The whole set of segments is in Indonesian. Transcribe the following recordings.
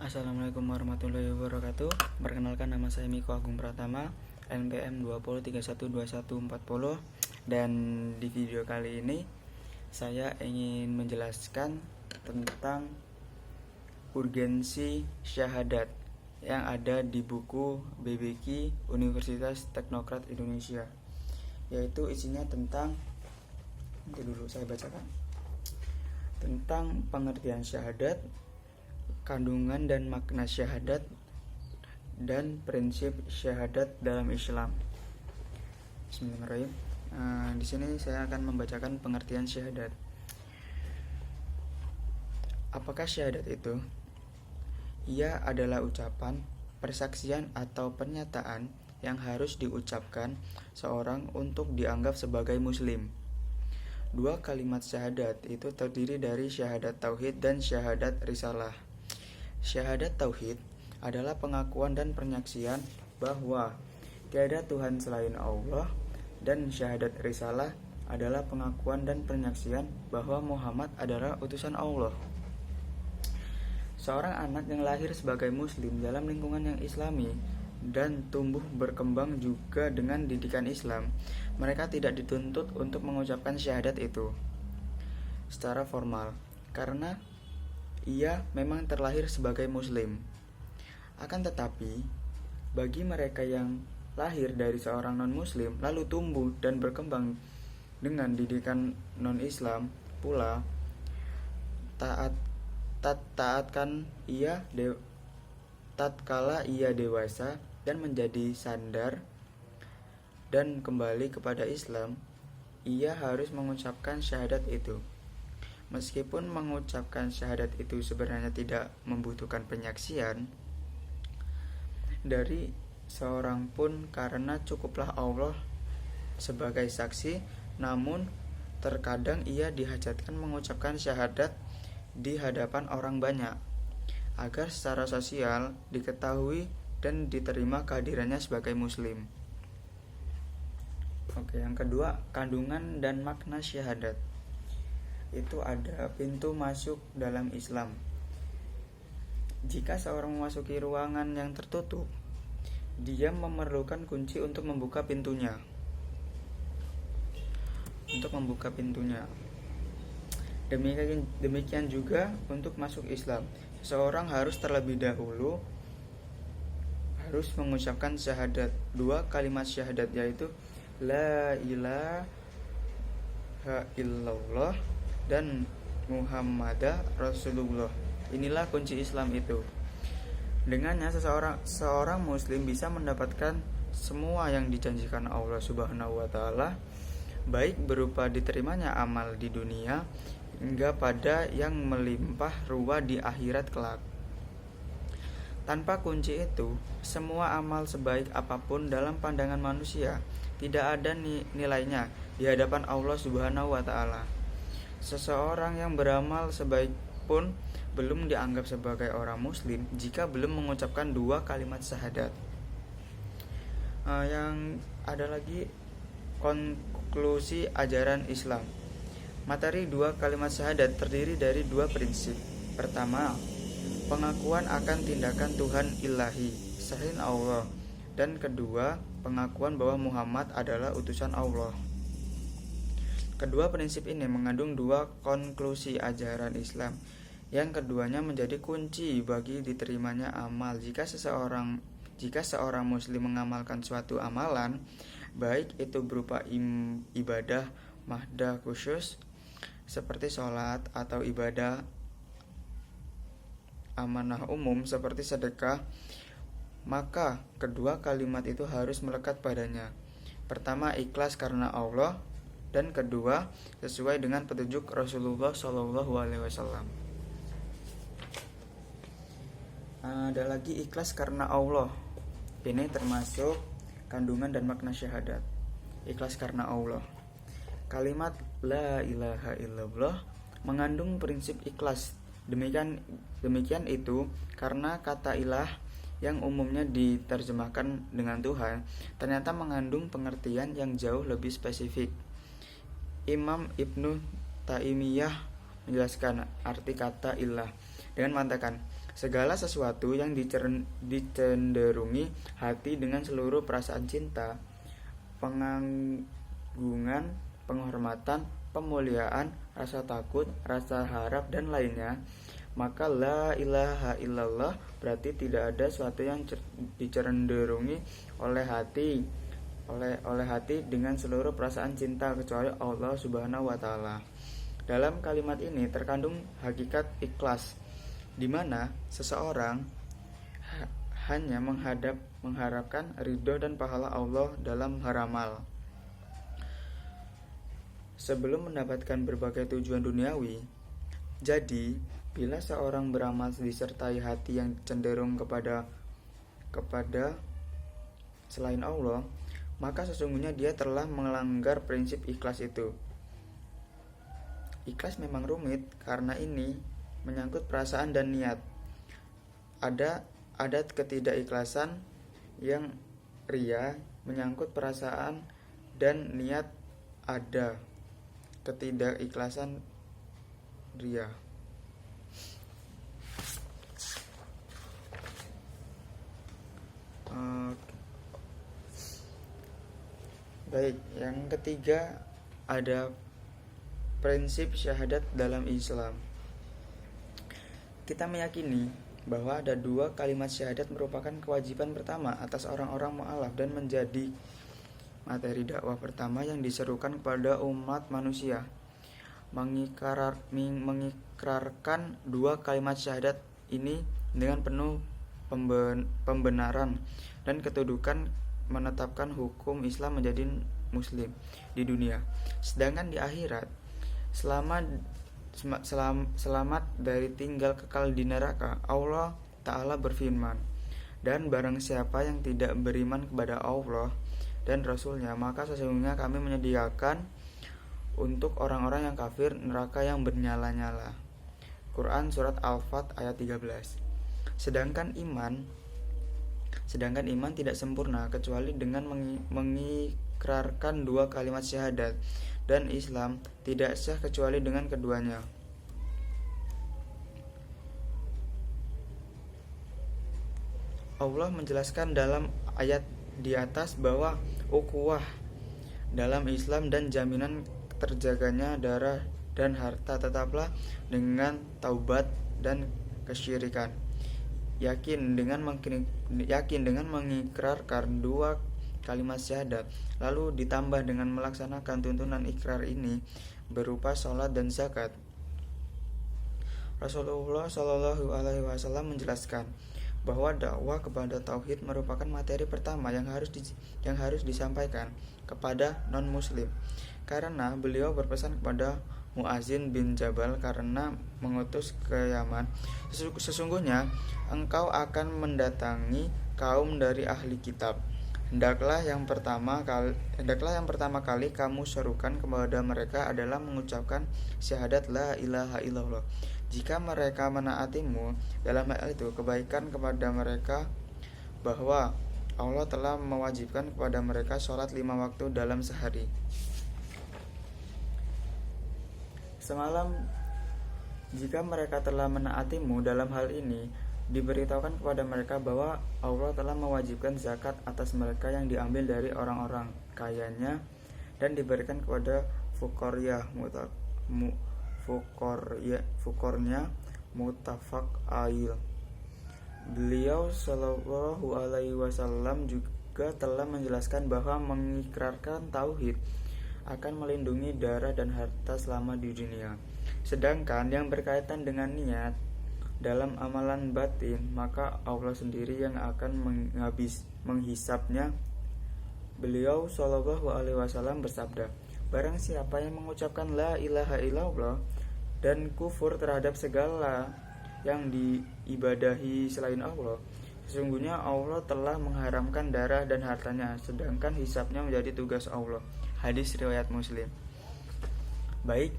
Assalamualaikum warahmatullahi wabarakatuh. Perkenalkan, nama saya Miko Agung Pratama, NPM 20312140. Dan di video kali ini saya ingin menjelaskan tentang urgensi syahadat yang ada di buku BBQ Universitas Teknokrat Indonesia, yaitu isinya tentang, nanti dulu saya bacakan, tentang pengertian syahadat, kandungan dan makna syahadat, dan prinsip syahadat dalam Islam. Bismillahirrahmanirrahim. Di sini saya akan membacakan pengertian syahadat. Apakah syahadat itu? Ia adalah ucapan, persaksian atau pernyataan yang harus diucapkan seorang untuk dianggap sebagai muslim. Dua kalimat syahadat itu terdiri dari syahadat tauhid dan syahadat risalah. Syahadat tauhid adalah pengakuan dan penyaksian bahwa tiada Tuhan selain Allah, dan syahadat risalah adalah pengakuan dan penyaksian bahwa Muhammad adalah utusan Allah. Seorang anak yang lahir sebagai muslim dalam lingkungan yang islami dan tumbuh berkembang juga dengan didikan Islam, mereka tidak dituntut untuk mengucapkan syahadat itu secara formal karena ia memang terlahir sebagai muslim. Akan tetapi, bagi mereka yang lahir dari seorang non-muslim lalu tumbuh dan berkembang dengan didikan non-Islam pula, tatkala ia dewasa dan menjadi sadar dan kembali kepada Islam, ia harus mengucapkan syahadat itu. Meskipun mengucapkan syahadat itu sebenarnya tidak membutuhkan penyaksian dari seorang pun karena cukuplah Allah sebagai saksi, namun terkadang ia dihajatkan mengucapkan syahadat di hadapan orang banyak agar secara sosial diketahui dan diterima kehadirannya sebagai muslim. Oke, yang kedua, kandungan dan makna syahadat. Itu ada pintu masuk dalam Islam. Jika seorang memasuki ruangan yang tertutup, dia memerlukan kunci untuk membuka pintunya. Demikian juga untuk masuk Islam, seseorang harus terlebih dahulu harus mengucapkan syahadat. Dua kalimat syahadat, yaitu la ilaha illallah dan Muhammadah Rasulullah. Inilah kunci Islam itu. Dengannya seorang muslim bisa mendapatkan semua yang dijanjikan Allah Subhanahu wa taala, baik berupa diterimanya amal di dunia hingga pada yang melimpah ruah di akhirat kelak. Tanpa kunci itu, semua amal sebaik apapun dalam pandangan manusia tidak ada nilainya di hadapan Allah Subhanahu wa taala. Seseorang yang beramal sebaik pun belum dianggap sebagai orang muslim jika belum mengucapkan dua kalimat syahadat. Yang ada lagi konklusi ajaran Islam. Materi dua kalimat syahadat terdiri dari dua prinsip. Pertama, pengakuan akan tindakan Tuhan ilahi selain Allah, dan kedua, pengakuan bahwa Muhammad adalah utusan Allah. Kedua prinsip ini mengandung dua konklusi ajaran Islam. Yang keduanya menjadi kunci bagi diterimanya amal. Jika seorang muslim mengamalkan suatu amalan, baik itu berupa ibadah mahdah khusus seperti sholat atau ibadah amanah umum seperti sedekah, maka kedua kalimat itu harus melekat padanya. Pertama, ikhlas karena Allah, dan kedua, sesuai dengan petunjuk Rasulullah SAW. Ada lagi ikhlas karena Allah. Ini termasuk kandungan dan makna syahadat. Ikhlas karena Allah. Kalimat la ilaha illallah mengandung prinsip ikhlas. Demikian itu karena kata ilah yang umumnya diterjemahkan dengan Tuhan ternyata mengandung pengertian yang jauh lebih spesifik. Imam Ibnu Taimiyah menjelaskan arti kata ilah dengan mengatakan, Segala sesuatu yang dicenderungi hati dengan seluruh perasaan cinta, pengagungan, penghormatan, pemuliaan, rasa takut, rasa harap, dan lainnya, maka la ilaha illallah berarti tidak ada sesuatu yang dicenderungi oleh hati dengan seluruh perasaan cinta kecuali Allah Subhanahu wa taala. Dalam kalimat ini terkandung hakikat ikhlas, di mana seseorang hanya mengharapkan ridho dan pahala Allah dalam beramal. Sebelum mendapatkan berbagai tujuan duniawi, jadi bila seorang beramal disertai hati yang cenderung kepada selain Allah, maka sesungguhnya dia telah melanggar prinsip ikhlas itu. Ikhlas memang rumit karena ini menyangkut perasaan dan niat. Ada ketidakikhlasan yang ria menyangkut perasaan dan niat, ada ketidakikhlasan ria. Baik, yang ketiga ada prinsip syahadat dalam Islam. Kita meyakini bahwa ada dua kalimat syahadat merupakan kewajiban pertama atas orang-orang mu'alaf dan menjadi materi dakwah pertama yang diserukan kepada umat manusia. Mengikrarkan dua kalimat syahadat ini dengan penuh pembenaran dan kedudukan menetapkan hukum Islam menjadi muslim di dunia. Sedangkan di akhirat selamat dari tinggal kekal di neraka. Allah Ta'ala berfirman, dan barang siapa yang tidak beriman kepada Allah dan Rasulnya, maka sesungguhnya kami menyediakan untuk orang-orang yang kafir neraka yang bernyala-nyala. Quran Surat Al-Fat ayat 13. Sedangkan iman tidak sempurna kecuali dengan mengikrarkan dua kalimat syahadat, dan Islam tidak sah kecuali dengan keduanya. Allah menjelaskan dalam ayat di atas bahwa ukhuwah dalam Islam dan jaminan terjaganya darah dan harta tetaplah dengan taubat dan kesyirikan. Yakin dengan mengikrarkan dua kalimat syahadat, lalu ditambah dengan melaksanakan tuntunan ikrar ini berupa sholat dan zakat. Rasulullah Shallallahu Alaihi Wasallam menjelaskan bahwa dakwah kepada tauhid merupakan materi pertama yang harus disampaikan kepada non-muslim, karena beliau berpesan kepada Mu'adzin bin Jabal karena mengutus ke Yaman, sesungguhnya engkau akan mendatangi kaum dari ahli kitab. Hendaklah yang pertama kali kamu serukan kepada mereka adalah mengucapkan syahadat la ilaha illallah. Jika mereka menaatimu dalam hal itu, kebaikan kepada mereka bahwa Allah telah mewajibkan kepada mereka sholat 5 waktu dalam sehari. Semalam, jika mereka telah menaatimu dalam hal ini, diberitahukan kepada mereka bahwa Allah telah mewajibkan zakat atas mereka yang diambil dari orang-orang kayanya dan diberikan kepada fukornya mutafak ail. Beliau Shallallahu Alaihi Wasallam juga telah menjelaskan bahwa mengikrarkan tauhid akan melindungi darah dan harta selama di dunia. Sedangkan yang berkaitan dengan niat dalam amalan batin, maka Allah sendiri yang akan menghisapnya. Beliau Shallallahu Alaihi Wasallam bersabda, barang siapa yang mengucapkan la ilaha illallah dan kufur terhadap segala yang diibadahi selain Allah, sesungguhnya Allah telah mengharamkan darah dan hartanya, sedangkan hisapnya menjadi tugas Allah. Hadis riwayat Muslim. Baik,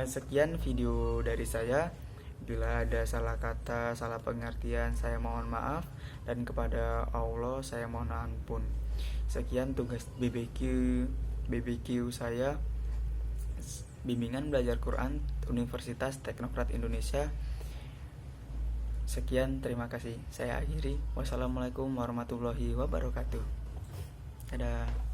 sekian video dari saya. Bila ada salah kata, salah pengertian, saya mohon maaf, dan kepada Allah saya mohon ampun. Sekian tugas BBQ saya, Bimbingan Belajar Quran Universitas Teknokrat Indonesia. Sekian, terima kasih. Saya akhiri. Wassalamualaikum warahmatullahi wabarakatuh. Dadah.